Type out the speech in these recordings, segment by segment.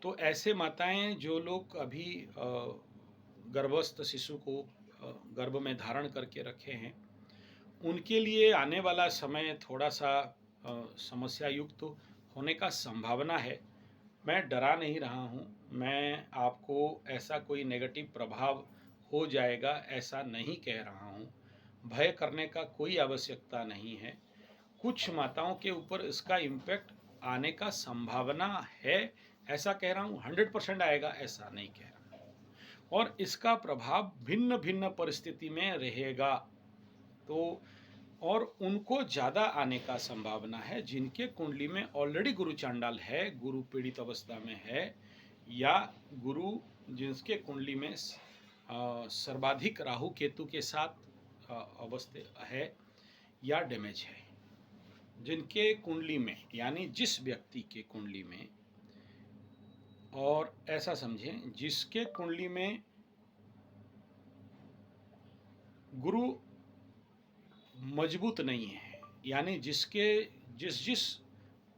तो ऐसे माताएं जो लोग अभी गर्भस्थ शिशु को गर्भ में धारण करके रखे हैं, उनके लिए आने वाला समय थोड़ा सा समस्या युक्त होने का संभावना है। मैं डरा नहीं रहा हूँ, मैं आपको ऐसा कोई नेगेटिव प्रभाव हो जाएगा ऐसा नहीं कह रहा हूँ। भय करने का कोई आवश्यकता नहीं है। कुछ माताओं के ऊपर इसका इम्पैक्ट आने का संभावना है, ऐसा कह रहा हूँ। 100% आएगा ऐसा नहीं कह रहा। और इसका प्रभाव भिन्न भिन्न परिस्थिति में रहेगा। तो और उनको ज़्यादा आने का संभावना है जिनके कुंडली में ऑलरेडी गुरु चांडाल है, गुरु पीड़ित अवस्था में है, या गुरु जिसके कुंडली में सर्वाधिक राहु केतु के साथ अवस्था है या डैमेज है। जिनके कुंडली में, यानी जिस व्यक्ति के कुंडली में, और ऐसा समझें जिसके कुंडली में गुरु मजबूत नहीं है, यानी जिस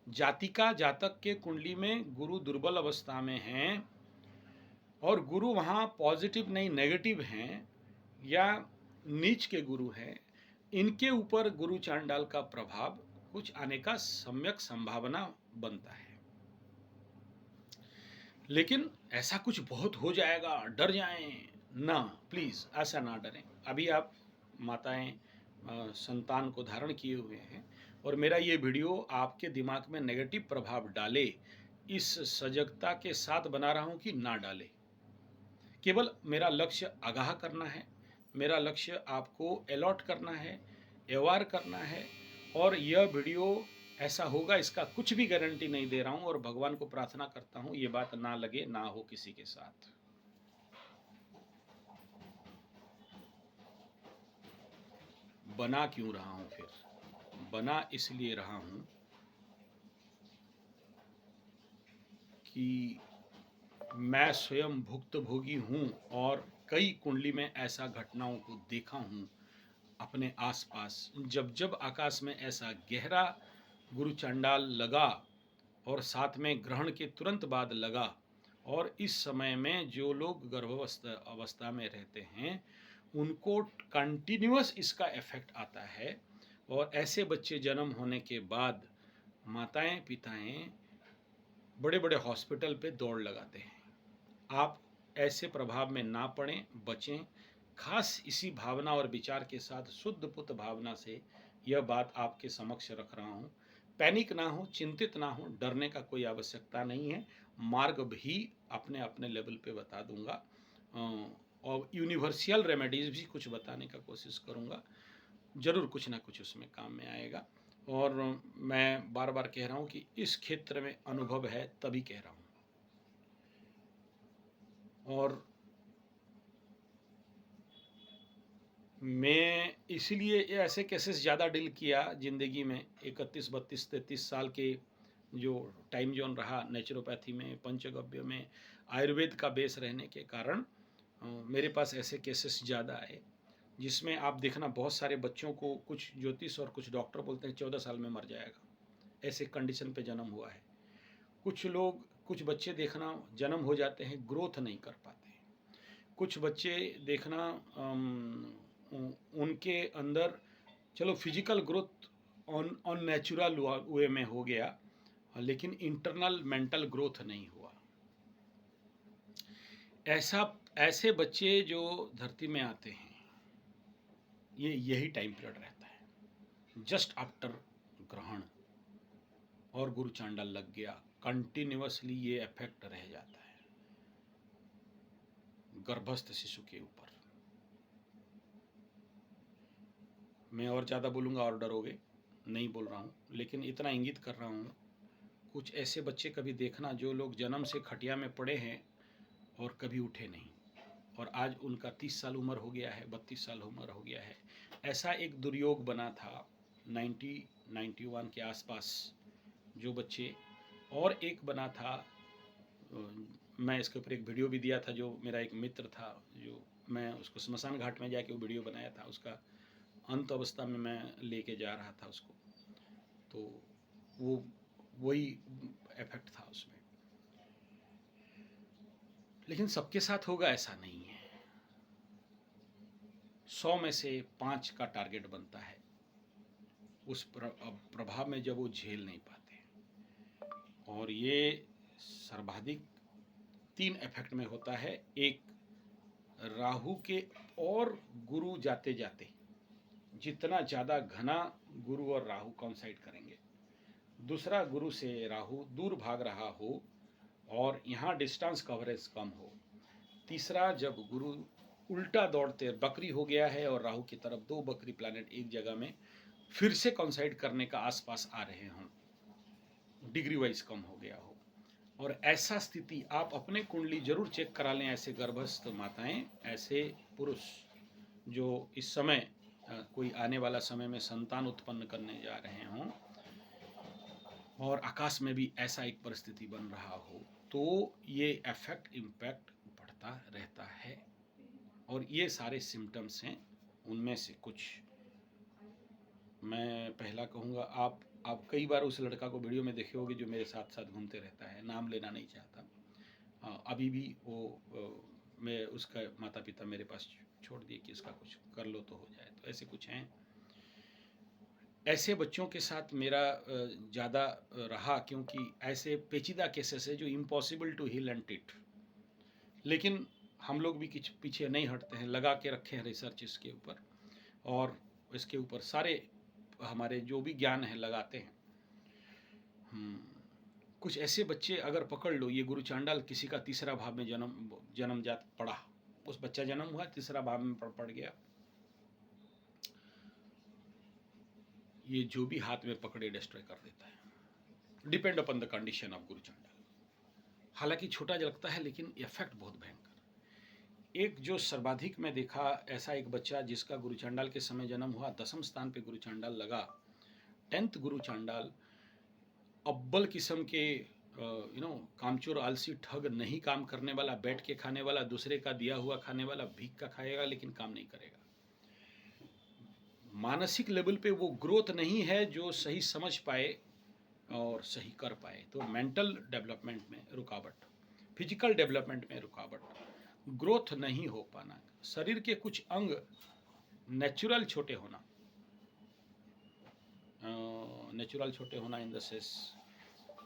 जातिका जातक के कुंडली में गुरु दुर्बल अवस्था में हैं और गुरु वहाँ पॉजिटिव नहीं नेगेटिव हैं या नीच के गुरु हैं, इनके ऊपर गुरु चांडाल का प्रभाव कुछ आने का सम्यक संभावना बनता है। लेकिन ऐसा कुछ बहुत हो जाएगा, डर जाएं ना, प्लीज़ ऐसा ना डरें। अभी आप माताएं संतान को धारण किए हुए हैं और मेरा ये वीडियो आपके दिमाग में नेगेटिव प्रभाव डाले, इस सजगता के साथ बना रहा हूँ कि ना डाले। केवल मेरा लक्ष्य आगाह करना है, मेरा लक्ष्य आपको अलॉट करना है, अवेयर करना है। और यह वीडियो ऐसा होगा इसका कुछ भी गारंटी नहीं दे रहा हूँ, और भगवान को प्रार्थना करता हूँ ये बात ना लगे, ना हो किसी के साथ। बना क्यों रहा हूँ फिर? बना इसलिए रहा हूँ कि मैं स्वयं भुक्तभोगी हूँ और कई कुंडली में ऐसा घटनाओं को देखा हूँ अपने आसपास। जब जब आकाश में ऐसा गहरा गुरु चंडाल लगा और साथ में ग्रहण के तुरंत बाद लगा, और इस समय में जो लोग गर्भावस्था अवस्था में रहते हैं उनको कंटिन्यूअस इसका इफेक्ट आता है। और ऐसे बच्चे जन्म होने के बाद माताएं पिताएं बड़े बड़े हॉस्पिटल पे दौड़ लगाते हैं। आप ऐसे प्रभाव में ना पड़ें, बचें। खास इसी भावना और विचार के साथ शुद्ध पुत भावना से यह बात आपके समक्ष रख रहा हूँ। पैनिक ना हो, चिंतित ना हो, डरने का कोई आवश्यकता नहीं है। मार्ग भी अपने अपने लेवल पे बता दूंगा और यूनिवर्सल रेमेडीज भी कुछ बताने का कोशिश करूँगा। ज़रूर कुछ ना कुछ उसमें काम में आएगा। और मैं बार बार कह रहा हूँ कि इस क्षेत्र में अनुभव है तभी कह रहा हूँ। और मैं इसीलिए ऐसे केसेस ज़्यादा डील किया ज़िंदगी में। 31, 32, 33 साल के जो टाइम जोन रहा नेचुरोपैथी में, पंचगव्य में, आयुर्वेद का बेस रहने के कारण मेरे पास ऐसे केसेस ज़्यादा आए, जिसमें आप देखना बहुत सारे बच्चों को कुछ ज्योतिष और कुछ डॉक्टर बोलते हैं 14 साल में मर जाएगा। ऐसे कंडीशन पे जन्म हुआ है। कुछ बच्चे देखना जन्म हो जाते हैं, ग्रोथ नहीं कर पाते। कुछ बच्चे देखना उनके अंदर चलो physical growth on natural way में हो गया, लेकिन इंटरनल मेंटल ग्रोथ नहीं हुआ। ऐसे बच्चे जो धरती में आते हैं, यही टाइम पीरियड रहता है जस्ट आफ्टर ग्रहण और गुरु चांडाल लग गया, कंटिन्यूअसली ये इफेक्ट रह जाता है गर्भस्थ शिशु के ऊपर। मैं और ज़्यादा बोलूँगा और डरोगे, नहीं बोल रहा हूँ, लेकिन इतना इंगित कर रहा हूँ। कुछ ऐसे बच्चे कभी देखना जो लोग जन्म से खटिया में पड़े हैं और कभी उठे नहीं, और आज उनका 30 साल उम्र हो गया है, 32 साल उम्र हो गया है। ऐसा एक दुर्योग बना था 91 के आसपास जो बच्चे, और एक बना था, मैं इसके ऊपर एक वीडियो भी दिया था। जो मेरा एक मित्र था, जो मैं उसको स्मशान घाट में जाके वो वीडियो बनाया था, उसका अंत अवस्था में मैं लेके जा रहा था उसको, तो वही इफेक्ट था उसमें। लेकिन सबके साथ होगा ऐसा नहीं है। 100 में से 5 का टारगेट बनता है, उस प्रभाव में जब वो झेल नहीं पाते। और ये सर्वाधिक 3 इफेक्ट में होता है। एक, राहु के और गुरु जाते जाते जितना ज़्यादा घना गुरु और राहु कॉन्साइड करेंगे। दूसरा, गुरु से राहु दूर भाग रहा हो और यहाँ डिस्टेंस कवरेज कम हो। तीसरा, जब गुरु उल्टा दौड़ते बकरी हो गया है और राहु की तरफ 2 बकरी प्लैनेट एक जगह में फिर से कॉन्साइड करने का आसपास आ रहे हों, डिग्री वाइज कम हो गया हो। और ऐसा स्थिति आप अपने कुंडली जरूर चेक करा लें। ऐसे गर्भस्थ माताएं, ऐसे पुरुष जो इस समय कोई आने वाला समय में संतान उत्पन्न करने जा रहे हों और आकाश में भी ऐसा एक परिस्थिति बन रहा हो, तो ये इफेक्ट इम्पैक्ट बढ़ता रहता है। और ये सारे सिम्टम्स हैं, उनमें से कुछ मैं पहला कहूँगा। आप कई बार उस लड़का को वीडियो में देखे होंगे जो मेरे साथ साथ घूमते रहता है, नाम लेना नहीं चाहता। अभी भी वो मैं उसका माता पिता मेरे पास छोड़ दिए कि इसका कुछ कर लो तो हो जाए। तो ऐसे कुछ हैं। ऐसे बच्चों के साथ मेरा ज़्यादा रहा, क्योंकि ऐसे पेचीदा केसेस है जो impossible to heal and treat. लेकिन हम लोग भी कुछ पीछे नहीं हटते हैं, लगा के रखे हैं रिसर्च इसके ऊपर, और इसके ऊपर सारे हमारे जो भी ज्ञान है लगाते हैं। कुछ ऐसे बच्चे अगर पकड़ लो, ये गुरु चांडाल किसी का तीसरा भाव में जन्मजात पड़ा, उस बच्चा जन्म हुआ तीसरा भाव में पड़ गया, ये जो भी हाथ में पकड़े डिस्ट्रॉय कर देता है। Depend upon the condition of गुरु चांडाल। हालांकि छोटा लगता है लेकिन इफेक्ट बहुत भयंकर। एक जो सर्वाधिक में देखा, ऐसा एक बच्चा जिसका गुरु चांडाल के समय जन्म हुआ, 10वें स्थान पे गुरु चांडाल लगा, 10th गुरु चांडाल, अव्वल किस्म के कामचोर, आलसी, ठग, नहीं काम करने वाला, बैठ के खाने वाला, दूसरे का दिया हुआ खाने वाला, भीख का खाएगा लेकिन काम नहीं करेगा। मानसिक लेवल पे वो ग्रोथ नहीं है जो सही समझ पाए और सही कर पाए। तो मेंटल डेवलपमेंट में रुकावट, फिजिकल डेवलपमेंट में रुकावट, ग्रोथ नहीं हो पाना, शरीर के कुछ अंग नेचुरल छोटे होना, इन द सेंस,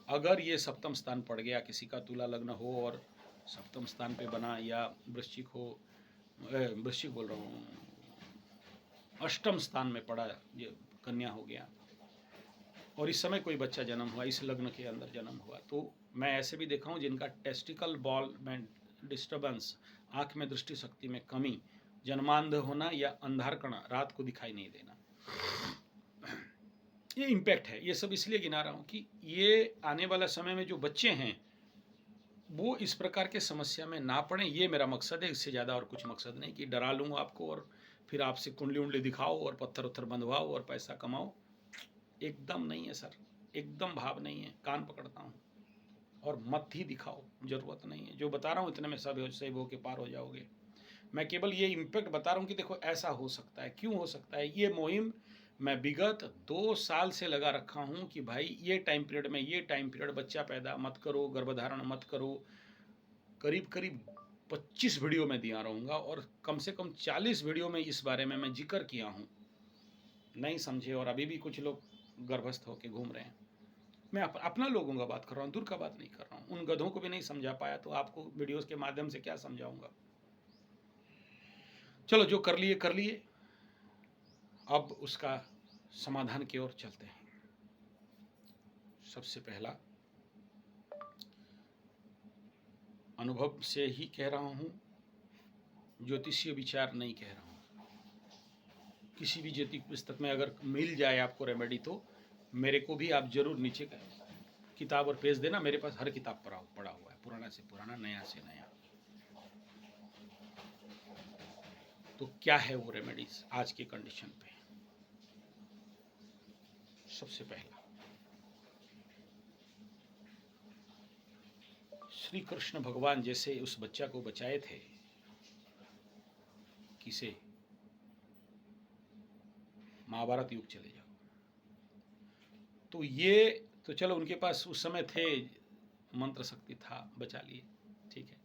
अगर ये 7वें स्थान पड़ गया, किसी का तुला लग्न हो और 7वें स्थान पे बना, या वृश्चिक हो, वृश्चिक बोल रहा हूँ, 8वें स्थान में पड़ा, ये कन्या हो गया, और इस समय कोई बच्चा जन्म हुआ, इस लग्न के अंदर जन्म हुआ, तो मैं ऐसे भी देखा हूँ जिनका टेस्टिकल बॉल में डिस्टर्बेंस, आँख में दृष्टि शक्ति में कमी, जन्मांध होना या अंधारकणा, रात को दिखाई नहीं देना, ये इम्पैक्ट है। ये सब इसलिए गिना रहा हूँ कि ये आने वाला समय में जो बच्चे हैं वो इस प्रकार के समस्या में ना पड़े, ये मेरा मकसद है। इससे ज़्यादा और कुछ मकसद नहीं कि डरा लूँ आपको और फिर आपसे कुंडली उंडली दिखाओ और पत्थर उत्थर बंधवाओ और पैसा कमाओ। एकदम नहीं है सर, एकदम भाव नहीं है, कान पकड़ता हूँ। और मत ही दिखाओ, ज़रूरत नहीं है। जो बता रहा हूँ इतने में सब सही हो के पार हो जाओगे। मैं केवल ये इम्पैक्ट बता रहा हूँ कि देखो ऐसा हो सकता है, क्यों हो सकता है। ये मुहिम मैं विगत 2 साल से लगा रखा हूँ कि भाई ये टाइम पीरियड में, ये टाइम पीरियड बच्चा पैदा मत करो, गर्भधारण मत करो। करीब करीब 25 वीडियो में दिया रहूँगा और कम से कम 40 वीडियो में इस बारे में मैं जिक्र किया हूँ। नहीं समझे और अभी भी कुछ लोग गर्भस्थ होकर घूम रहे हैं। मैं अपना लोगों का बात कर रहा हूँ, दूर का बात नहीं कर रहा हूँ। उन गधों को भी नहीं समझा पाया तो आपको वीडियोस के माध्यम से क्या समझाऊंगा। चलो जो कर लिए कर लिए, अब उसका समाधान की ओर चलते हैं। सबसे पहला, अनुभव से ही कह रहा हूँ, ज्योतिषीय विचार नहीं कह रहा हूँ। किसी भी ज्योतिष पुस्तक में अगर मिल जाए आपको रेमेडी तो मेरे को भी आप जरूर नीचे किताब और पेज देना। मेरे पास हर किताब पड़ा हुआ है, पुराना से पुराना, नया से नया। तो क्या है वो रेमेडीज आज की कंडीशन पे। सबसे पहला, श्री कृष्ण भगवान जैसे उस बच्चा को बचाए थे, किसे, महाभारत युग चले जाओ तो ये तो चलो उनके पास उस समय थे, मंत्र शक्ति था, बचा लिए, ठीक है।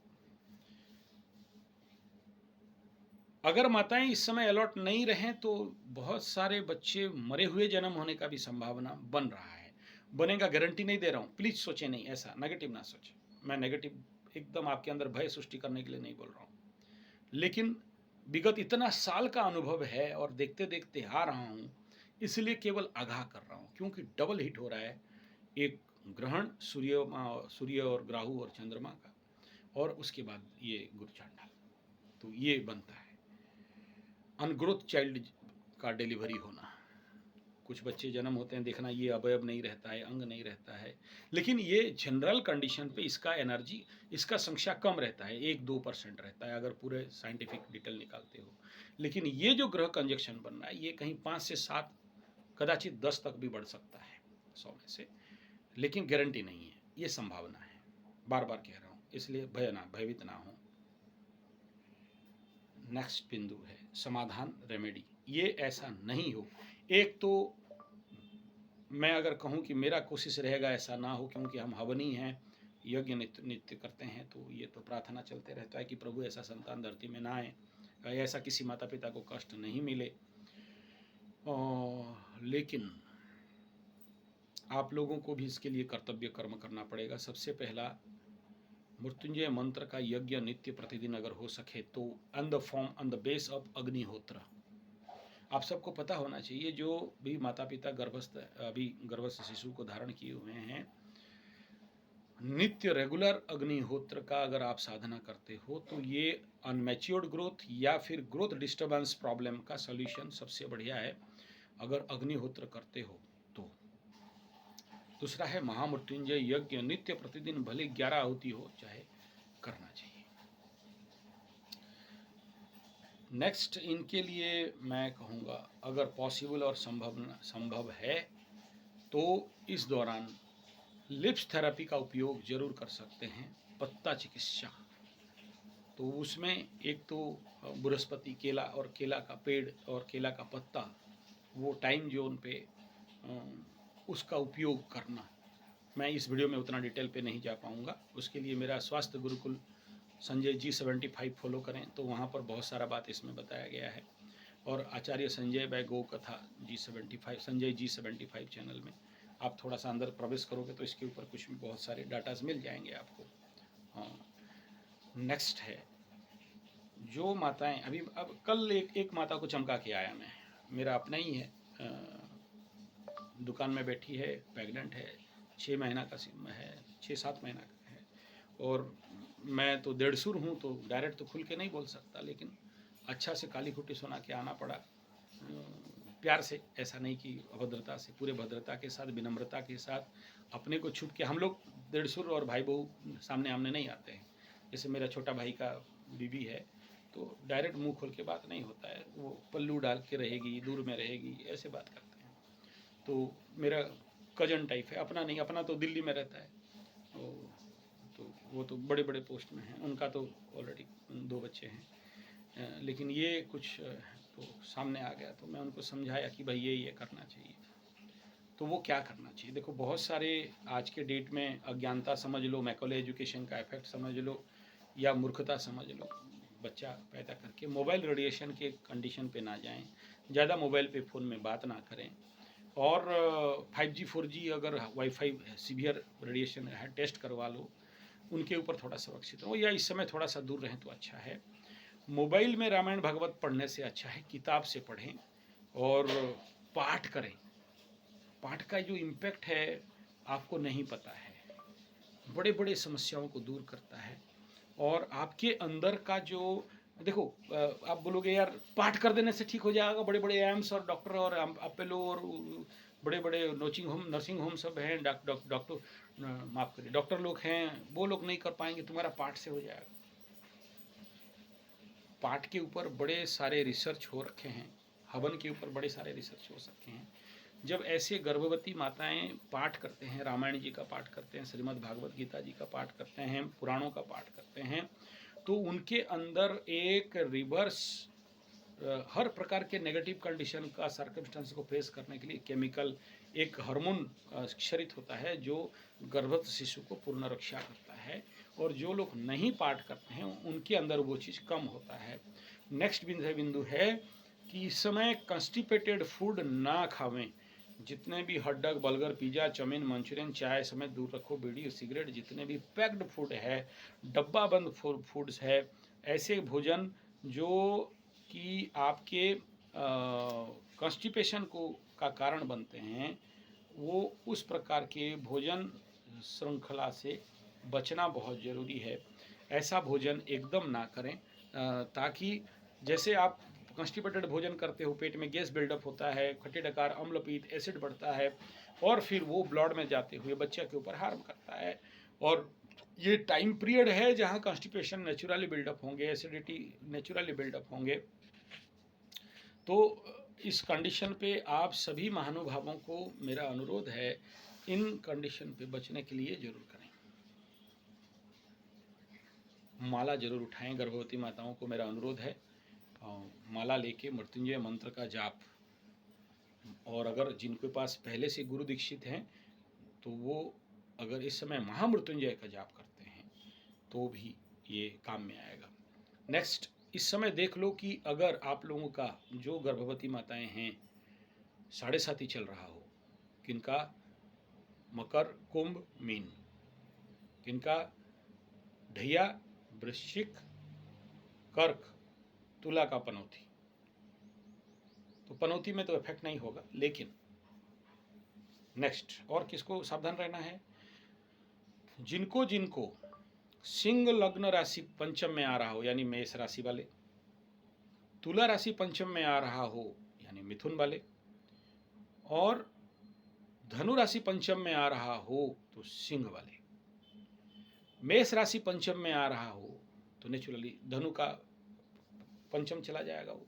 अगर माताएं इस समय अलर्ट नहीं रहें तो बहुत सारे बच्चे मरे हुए जन्म होने का भी संभावना बन रहा है। बनेगा, गारंटी नहीं दे रहा हूँ, प्लीज सोचें नहीं, ऐसा नेगेटिव ना सोचें। मैं नेगेटिव एकदम आपके अंदर भय सृष्टि करने के लिए नहीं बोल रहा हूँ, लेकिन विगत इतना साल का अनुभव है और देखते देखते आ रहा हूँ, इसलिए केवल आगाह कर रहा हूँ। क्योंकि डबल हिट हो रहा है, एक ग्रहण सूर्य और राहु और चंद्रमा का, और उसके बाद ये गुरु चांडाल, तो ये बनता है अनग्रोथ चाइल्ड का डिलीवरी होना। कुछ बच्चे जन्म होते हैं, देखना ये अवयव नहीं रहता है, अंग नहीं रहता है, लेकिन ये जनरल कंडीशन पे इसका एनर्जी, इसका संख्या कम रहता है, 1-2% रहता है अगर पूरे साइंटिफिक डिटेल निकालते हो। लेकिन ये जो ग्रह कंजक्शन बन रहा है, ये कहीं 5 से 7, कदाचित 10 तक भी बढ़ सकता है 100 में से, लेकिन गारंटी नहीं है, ये संभावना है। बार बार कह रहा हूँ, इसलिए भयभीत ना हो। नेक्स्ट बिंदु है समाधान, रेमेडी। ये ऐसा नहीं हो, एक तो मैं अगर कहूँ कि मेरा कोशिश रहेगा ऐसा ना हो, क्योंकि हम हवनी हैं, यज्ञ नित्य करते हैं, तो ये तो प्रार्थना चलते रहता है कि प्रभु ऐसा संतान धरती में ना आए, ऐसा किसी माता पिता को कष्ट नहीं मिले। लेकिन आप लोगों को भी इसके लिए कर्तव्य कर्म करना पड़ेगा। सबसे पहला, मृत्युंजय मंत्र का यज्ञ नित्य प्रतिदिन अगर हो सके तो on the form, on the base of अग्निहोत्र। आप सबको पता होना चाहिए, जो भी माता पिता गर्भस्थ शिशु को धारण किए हुए हैं, नित्य रेगुलर अग्निहोत्र का अगर आप साधना करते हो तो ये अनमैच्योर्ड ग्रोथ या फिर ग्रोथ डिस्टर्बेंस प्रॉब्लम का सॉल्यूशन सबसे बढ़िया है, अगर अग्निहोत्र करते हो तो। दूसरा है महामृत्युंजय यज्ञ नित्य प्रतिदिन, भले 11 आहुति हो, चाहे करना चाहिए। नेक्स्ट, इनके लिए मैं कहूँगा अगर पॉसिबल और संभव है तो इस दौरान लिप्स थेरेपी का उपयोग जरूर कर सकते हैं, पत्ता चिकित्सा। तो उसमें एक तो बृहस्पति, केला और केला का पेड़ और केला का पत्ता, वो टाइम जोन पे उसका उपयोग करना। मैं इस वीडियो में उतना डिटेल पे नहीं जा पाऊँगा, उसके लिए मेरा स्वास्थ्य गुरुकुल संजय G75 फॉलो करें, तो वहाँ पर बहुत सारा बात इसमें बताया गया है। और आचार्य संजय बाय गो कथा G75, संजय G75 चैनल में आप थोड़ा सा अंदर प्रवेश करोगे तो इसके ऊपर कुछ भी बहुत सारे डाटाज मिल जाएंगे आपको। हाँ, नेक्स्ट है जो माताएं अभी, अब कल एक माता को चमका के आया मैं, मेरा अपना ही है, दुकान में बैठी है, प्रेग्नेंट है, 6 महीना का है, 6-7 महीना का है, और मैं तो डेढ़सुर हूँ, तो डायरेक्ट तो खुल के नहीं बोल सकता, लेकिन अच्छा से काली खुट्टी सुना के आना पड़ा, प्यार से, ऐसा नहीं कि अभद्रता से, पूरे भद्रता के साथ, विनम्रता के साथ, अपने को छुप के। हम लोग डेढ़सुर और भाई बहू सामने आमने नहीं आते हैं, जैसे मेरा छोटा भाई का बीवी है, तो डायरेक्ट मुंह खोल के बात नहीं होता है, वो पल्लू डाल के रहेगी, दूर में रहेगी, ऐसे बात करते हैं। तो मेरा कजन टाइप है, अपना नहीं, अपना तो दिल्ली में रहता है, तो वो तो बड़े बड़े पोस्ट में हैं, उनका तो ऑलरेडी 2 बच्चे हैं, लेकिन ये कुछ तो सामने आ गया, तो मैं उनको समझाया कि भाई ये करना चाहिए। तो वो क्या करना चाहिए, देखो बहुत सारे आज के डेट में अज्ञानता समझ लो, मैकॉले एजुकेशन का इफेक्ट समझ लो, या मूर्खता समझ लो, बच्चा पैदा करके मोबाइल रेडिएशन के कंडीशन पे ना जाएं, ज़्यादा मोबाइल पे फ़ोन में बात ना करें, और 5G 4G अगर वाईफाई सीवियर रेडिएशन है, टेस्ट करवा लो, उनके ऊपर थोड़ा सुरक्षित रहो, या इस समय थोड़ा सा दूर रहें तो अच्छा है। मोबाइल में रामायण भागवत पढ़ने से अच्छा है किताब से पढ़ें और पाठ करें। पाठ का जो इम्पैक्ट है आपको नहीं पता है, बड़े बड़े समस्याओं को दूर करता है, और आपके अंदर का जो, देखो आप बोलोगे यार पाठ कर देने से ठीक हो जाएगा, बड़े बड़े एम्स और डॉक्टर और अपेलो और बड़े बड़े नर्सिंग होम सब हैं, डॉक्टर माफ़ करिए, डॉक्टर लोग हैं, वो लोग नहीं कर पाएंगे, तुम्हारा पाठ से हो जाएगा। पाठ के ऊपर बड़े सारे रिसर्च हो रखे हैं, हवन के ऊपर बड़े सारे रिसर्च हो सकते हैं। जब ऐसे गर्भवती माताएं पाठ करते हैं, रामायण जी का पाठ करते हैं, श्रीमद् भागवत गीता जी का पाठ करते हैं, पुराणों का पाठ करते हैं, तो उनके अंदर एक रिवर्स, हर प्रकार के नेगेटिव कंडीशन का, सर्कमस्टेंस को फेस करने के लिए केमिकल, एक हार्मोन क्षरित होता है जो गर्भस्थ शिशु को पूर्ण रक्षा करता है। है, और जो लोग नहीं पाठ करते हैं उनके अंदर वो चीज़ कम होता है। नेक्स्ट बिंदु है कि इस समय कंस्टिपेटेड फूड ना खावें। जितने भी hot dog, burger, pizza, chowmein, Manchurian, चाय समेत दूर रखो। बीड़ी, सिगरेट, जितने भी पैक्ड फूड है, डब्बा बंद फूड्स है, ऐसे भोजन जो कि आपके कॉन्स्टिपेशन को का कारण बनते हैं, वो उस प्रकार के भोजन श्रृंखला से बचना बहुत ज़रूरी है। ऐसा भोजन एकदम ना करें, ताकि जैसे आप कॉन्स्टिपेटेड भोजन करते हो, पेट में गैस बिल्डअप होता है, खट्टे डकार, अम्लपीत, एसिड बढ़ता है, और फिर वो ब्लड में जाते हुए बच्चे के ऊपर हार्म करता है। और ये टाइम पीरियड है जहाँ कॉन्स्टिपेशन नेचुरली बिल्डअप होंगे, एसिडिटी नेचुरली बिल्डअप होंगे। तो इस कंडीशन पे आप सभी महानुभावों को मेरा अनुरोध है, इन कंडीशन पे बचने के लिए जरूर करें। माला जरूर उठाएं। गर्भवती माताओं को मेरा अनुरोध है, माला लेके मृत्युंजय मंत्र का जाप, और अगर जिनके पास पहले से गुरु दीक्षित हैं तो वो अगर इस समय महामृत्युंजय का जाप करते हैं तो भी ये काम में आएगा। नेक्स्ट, इस समय देख लो कि अगर आप लोगों का जो गर्भवती माताएं हैं, 7.5 चल रहा हो, किनका मकर, कुंभ, मीन, किनका ढैया, वृश्चिक, कर्क, तुला का पनौती, तो पनौती में तो इफेक्ट नहीं होगा। लेकिन नेक्स्ट, और किसको सावधान रहना है? जिनको जिनको सिंह लग्न राशि पंचम में आ रहा हो, यानी मेष राशि वाले, तुला राशि पंचम में आ रहा हो, यानी मिथुन वाले, और धनु राशि पंचम में आ रहा हो तो सिंह वाले, मेष राशि पंचम में आ रहा हो तो नेचुरली धनु का पंचम चला जाएगा, वो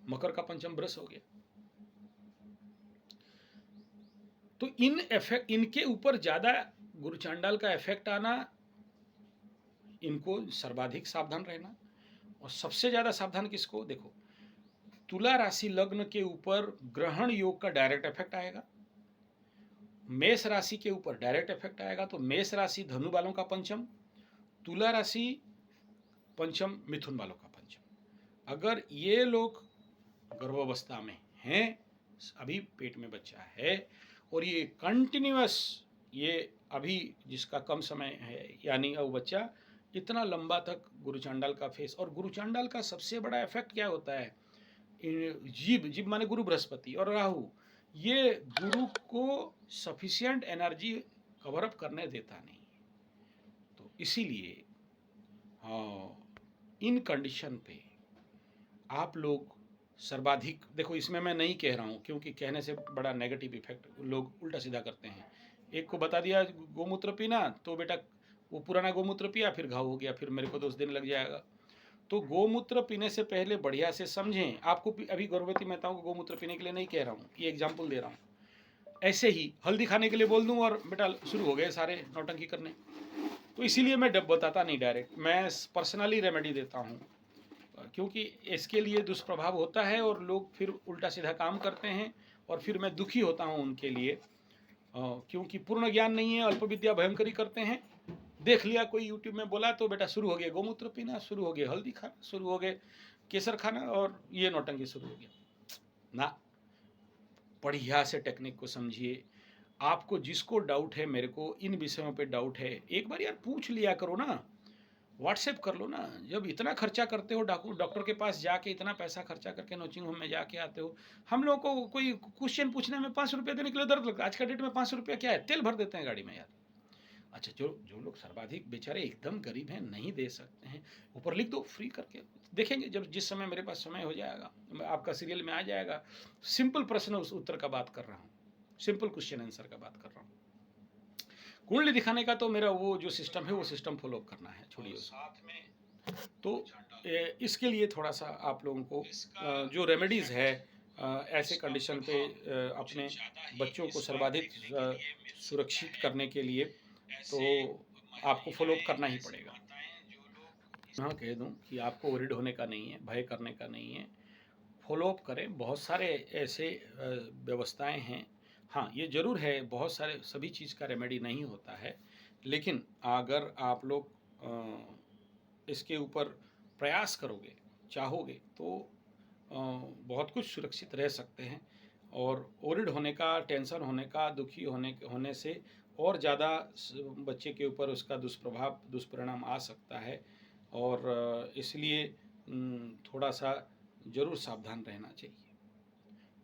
मकर का पंचम वृष हो गया। तो इनके ऊपर ज्यादा गुरु चांडाल का इफेक्ट आना, इनको सर्वाधिक सावधान रहना। और सबसे ज्यादा सावधान किसको? देखो, तुला राशि लग्न के ऊपर ग्रहण योग का डायरेक्ट इफेक्ट आएगा, मेष राशि के ऊपर डायरेक्ट इफेक्ट आएगा। तो मेष राशि धनु वालों का पंचम, तुला राशि पंचम मिथुन वालों का पंचम। अगर ये लोग गर्भावस्था में हैं, अभी पेट में बच्चा है, और ये कंटिन्यूअस, ये अभी जिसका कम समय है, यानी वो बच्चा इतना लंबा तक गुरु चांडाल का फेस, और गुरु चांडाल का सबसे बड़ा इफेक्ट क्या होता है? जीव माने गुरु बृहस्पति और राहु, ये गुरु को सफिशिएंट एनर्जी कवर अप करने देता नहीं। तो इसीलिए इन कंडीशन पे आप लोग सर्वाधिक देखो, इसमें मैं नहीं कह रहा हूँ, क्योंकि कहने से बड़ा नेगेटिव इफेक्ट लोग उल्टा सीधा करते हैं। एक को बता दिया गोमूत्र पीना, तो बेटा वो पुराना गोमूत्र पिया, फिर घाव हो गया, फिर मेरे को 2 दिन लग जाएगा। तो गोमूत्र पीने से पहले बढ़िया से समझें। आपको अभी गर्भवती माताओं को गोमूत्र पीने के लिए नहीं कह रहा हूँ, ये एग्जाम्पल दे रहा हूँ। ऐसे ही हल्दी खाने के लिए बोल दूँ और बेटा शुरू हो गए सारे नौटंकी करने, तो इसीलिए मैं बताता नहीं डायरेक्ट, मैं पर्सनली रेमेडी देता हूँ, क्योंकि इसके लिए दुष्प्रभाव होता है और लोग फिर उल्टा सीधा काम करते हैं, और फिर मैं दुखी होता हूँ उनके लिए, क्योंकि पूर्ण ज्ञान नहीं है, अल्प विद्या भयंकरी करते हैं। देख लिया कोई यूट्यूब में बोला तो बेटा शुरू हो गया गोमूत्र पीना, शुरू हो गया हल्दी खाना, शुरू हो गए केसर खाना, और ये नौटंकी शुरू हो गया ना। बढ़िया से टेक्निक को समझिए। आपको जिसको डाउट है, मेरे को इन विषयों पे डाउट है, एक बार यार पूछ लिया करो ना, व्हाट्सएप कर लो ना। जब इतना खर्चा करते हो, डॉक्टर के पास जाके इतना पैसा खर्चा करके नर्सिंग होम में जाके आते हो, हम लोग को कोई क्वेश्चन पूछने में 5 रुपये देने के लिए दर्द लगता है। आज का डेट में 5 रुपया क्या है? तेल भर देते हैं गाड़ी में यार। अच्छा, जो लोग सर्वाधिक बेचारे एकदम गरीब हैं, नहीं दे सकते हैं, ऊपर लिख दो फ्री करके, देखेंगे जब जिस समय मेरे पास समय हो जाएगा, आपका सीरियल में आ जाएगा। सिंपल प्रश्न उस उत्तर का बात कर रहा हूँ, सिंपल क्वेश्चन आंसर का बात कर रहा हूँ। कुंडली दिखाने का तो मेरा वो जो सिस्टम है वो सिस्टम फॉलो करना है, छोड़िए साथ में। तो इसके लिए थोड़ा सा आप लोगों को जो रेमेडीज़ है ऐसे कंडीशन पे अपने बच्चों को सर्वाधिक सुरक्षित करने के लिए, तो आपको फॉलो अप करना ही पड़ेगा। हाँ, कह दूं कि आपको वरीड होने का नहीं है, भय करने का नहीं है, फॉलो अप करें। बहुत सारे ऐसे व्यवस्थाएं हैं। हाँ, ये ज़रूर है, बहुत सारे सभी चीज़ का रेमेडी नहीं होता है, लेकिन अगर आप लोग इसके ऊपर प्रयास करोगे, चाहोगे तो बहुत कुछ सुरक्षित रह सकते हैं। और ओरिड होने का, टेंशन होने का, दुखी होने से और ज़्यादा बच्चे के ऊपर उसका दुष्प्रभाव, दुष्परिणाम आ सकता है। और इसलिए थोड़ा सा ज़रूर सावधान रहना चाहिए।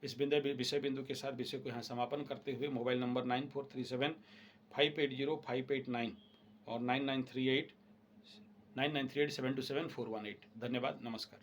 इस विषय बिंदु के साथ विषय को यहाँ समापन करते हुए मोबाइल नंबर 9437580589 और 9938 727 418। धन्यवाद, नमस्कार।